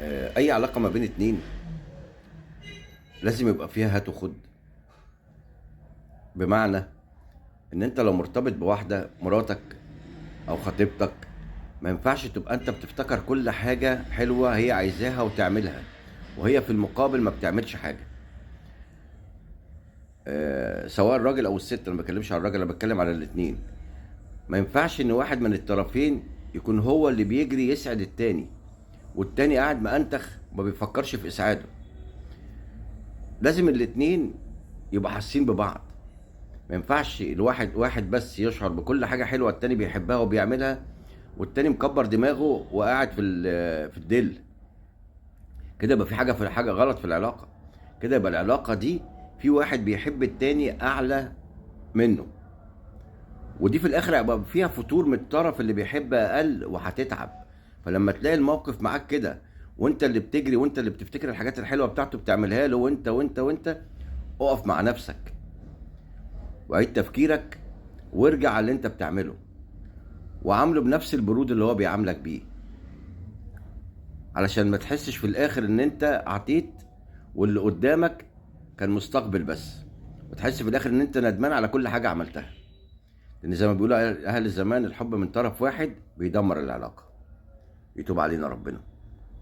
اي علاقة ما بين اتنين لازم يبقى فيها هات وخد. بمعنى ان انت لو مرتبط بواحدة مراتك او خطيبتك، ما ينفعش تبقى انت بتفتكر كل حاجة حلوة هي عايزاها وتعملها، وهي في المقابل ما بتعملش حاجة. سواء الراجل او الست، انا ما بتكلمش على الراجل، انا بتكلم على الاتنين. ما ينفعش ان واحد من الطرفين يكون هو اللي بيجري يسعد التاني، والتاني قاعد مأنتخ ما بيفكرش في اسعاده. لازم الاتنين يبقى حاسين ببعض. ما ينفعش الواحد واحد بس يشعر بكل حاجة حلوة التاني بيحبها وبيعملها، والتاني مكبر دماغه وقاعد في الدل. كده يبقى في حاجة غلط في العلاقة. كده يبقى العلاقة دي في واحد بيحب التاني أعلى منه، ودي في الآخر هيبقى فيها فتور من الطرف اللي بيحب أقل وهتتعب. فلما تلاقي الموقف معاك كده، وانت اللي بتجري وانت اللي بتفتكر الحاجات الحلوة بتاعته بتعملها له، وانت اقف مع نفسك وعيد تفكيرك، وارجع على اللي انت بتعمله، وعامله بنفس البرود اللي هو بيعاملك بيه، علشان ما تحسش في الاخر ان انت عطيت واللي قدامك كان مستقبل بس، وتحس في الاخر ان انت ندمان على كل حاجة عملتها. لان زي ما بيقولوا اهل الزمان، الحب من طرف واحد بيدمر العلاقة. يتوب علينا ربنا.